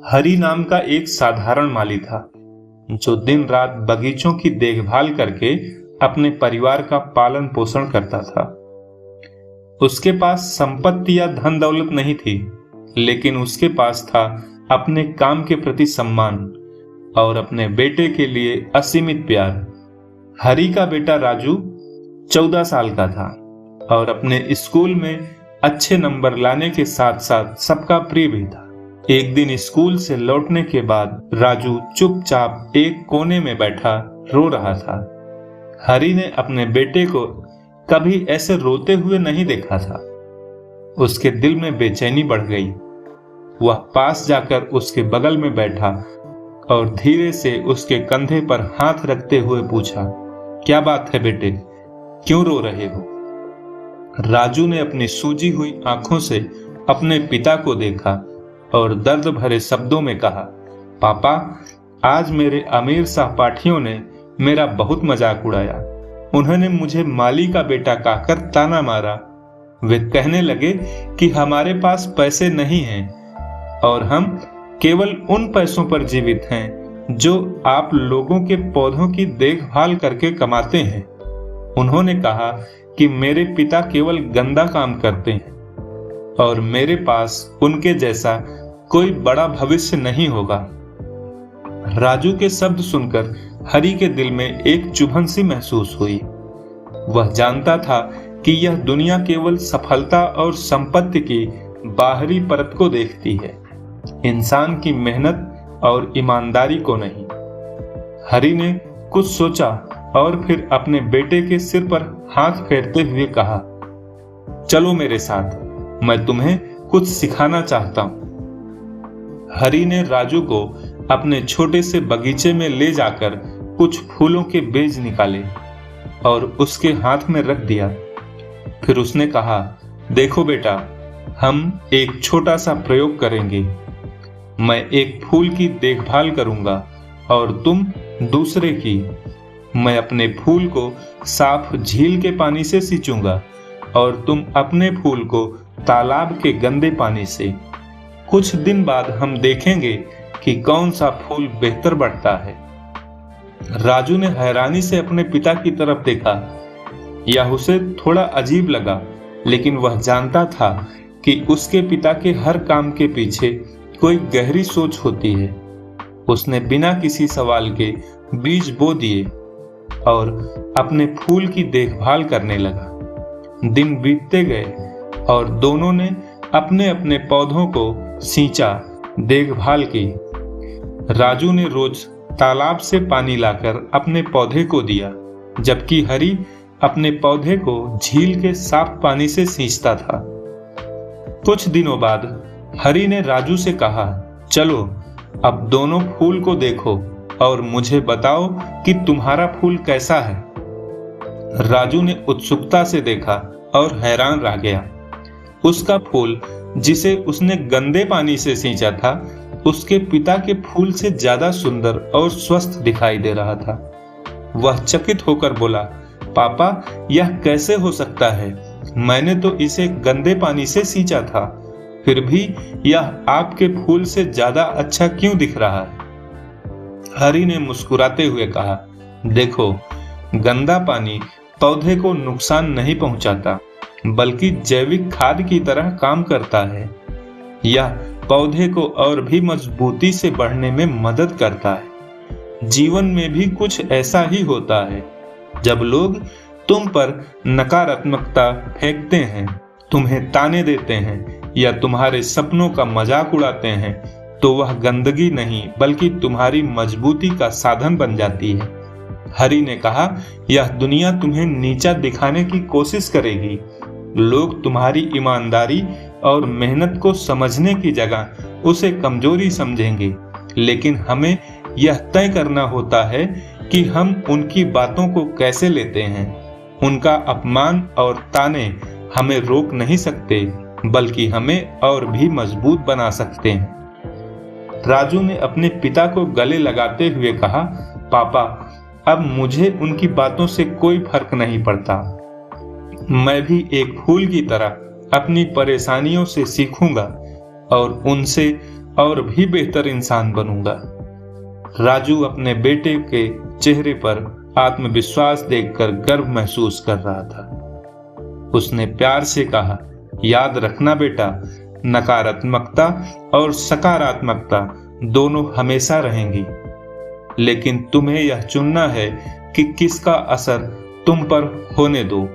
हरि नाम का एक साधारण माली था जो दिन रात बगीचों की देखभाल करके अपने परिवार का पालन पोषण करता था। उसके पास संपत्ति या धन दौलत नहीं थी, लेकिन उसके पास था अपने काम के प्रति सम्मान और अपने बेटे के लिए असीमित प्यार। हरि का बेटा राजू 14 साल का था और अपने स्कूल में अच्छे नंबर लाने के साथ साथ सबका प्रिय भी था। एक दिन स्कूल से लौटने के बाद राजू चुपचाप एक कोने में बैठा रो रहा था। हरि ने अपने बेटे को कभी ऐसे रोते हुए नहीं देखा था। उसके दिल में बेचैनी बढ़ गई। वह पास जाकर उसके बगल में बैठा और धीरे से उसके कंधे पर हाथ रखते हुए पूछा, क्या बात है बेटे, क्यों रो रहे हो? राजू ने अपनी सूजी हुई आंखों से अपने पिता को देखा और दर्द भरे शब्दों में कहा, पापा, आज मेरे अमीर सहपाठियों ने मेरा बहुत मजाक उड़ाया। उन्होंने मुझे माली का बेटा कहकर ताना मारा। वे कहने लगे कि हमारे पास पैसे नहीं हैं और हम केवल उन पैसों पर जीवित हैं जो आप लोगों के पौधों की देखभाल करके कमाते हैं। उन्होंने कहा कि मेरे पिता केवल गंदा काम करते हैं और मेरे पास उनके जैसा कोई बड़ा भविष्य नहीं होगा। राजू के शब्द सुनकर हरि के दिल में एक चुभन सी महसूस हुई। वह जानता था कि यह दुनिया केवल सफलता और संपत्ति की बाहरी परत को देखती है, इंसान की मेहनत और ईमानदारी को नहीं। हरि ने कुछ सोचा और फिर अपने बेटे के सिर पर हाथ फेरते हुए कहा, चलो मेरे साथ, मैं तुम्हें कुछ सिखाना चाहता हूं। हरि ने राजू को अपने छोटे से बगीचे में ले जाकर कुछ फूलों के बीज निकाले और उसके हाथ में रख दिया। फिर उसने कहा, देखो बेटा, हम एक छोटा सा प्रयोग करेंगे। मैं एक फूल की देखभाल करूंगा और तुम दूसरे की। मैं अपने फूल को साफ झील के पानी से सींचूंगा और तुम अपने फूल को तालाब के गंदे पानी से। कुछ दिन बाद हम देखेंगे कि कौन सा फूल बेहतर बढ़ता है। राजू ने हैरानी से अपने पिता की तरफ देखा। यह उसे थोड़ा अजीब लगा, लेकिन वह जानता था कि उसके पिता के हर काम के पीछे कोई गहरी सोच होती है। उसने बिना किसी सवाल के बीज बो दिए और अपने फूल की देखभाल करने लगा। दिन बीतते गए और दोनों ने अपने अपने पौधों को सींचा, देखभाल की। राजू ने रोज तालाब से पानी लाकर अपने पौधे को दिया, जबकि हरि अपने पौधे को झील के साफ पानी से सींचता था। कुछ दिनों बाद हरि ने राजू से कहा, चलो अब दोनों फूल को देखो और मुझे बताओ कि तुम्हारा फूल कैसा है। राजू ने उत्सुकता से देखा और हैरान रह गया। उसका फूल, जिसे उसने गंदे पानी से सींचा था, उसके पिता के फूल से ज्यादा सुंदर और स्वस्थ दिखाई दे रहा था। वह चकित होकर बोला, पापा, यह कैसे हो सकता है? मैंने तो इसे गंदे पानी से सींचा था, फिर भी यह आपके फूल से ज्यादा अच्छा क्यों दिख रहा है? हरि ने मुस्कुराते हुए कहा, देखो, गंदा पानी पौधे को नुकसान नहीं पहुंचाता, बल्कि जैविक खाद की तरह काम करता है। यह पौधे को और भी मजबूती से बढ़ने में मदद करता है। जीवन में भी कुछ ऐसा ही होता है। जब लोग तुम पर नकारात्मकता फेंकते हैं, तुम्हें ताने देते हैं या तुम्हारे सपनों का मजाक उड़ाते हैं, तो वह गंदगी नहीं बल्कि तुम्हारी मजबूती का साधन बन जाती है। हरि ने कहा, यह दुनिया तुम्हें नीचा दिखाने की कोशिश करेगी। लोग तुम्हारी ईमानदारी और मेहनत को समझने की जगह उसे कमजोरी समझेंगे, लेकिन हमें यह तय करना होता है कि हम उनकी बातों को कैसे लेते हैं। उनका अपमान और ताने हमें रोक नहीं सकते, बल्कि हमें और भी मजबूत बना सकते हैं। राजू ने अपने पिता को गले लगाते हुए कहा, पापा, अब मुझे उनकी बातों से कोई फर्क नहीं पड़ता। मैं भी एक फूल की तरह अपनी परेशानियों से सीखूंगा और उनसे और भी बेहतर इंसान बनूंगा। राजू अपने बेटे के चेहरे पर आत्मविश्वास देखकर गर्व महसूस कर रहा था। उसने प्यार से कहा, याद रखना बेटा, नकारात्मकता और सकारात्मकता दोनों हमेशा रहेंगी, लेकिन तुम्हें यह चुनना है कि किसका असर तुम पर होने दो।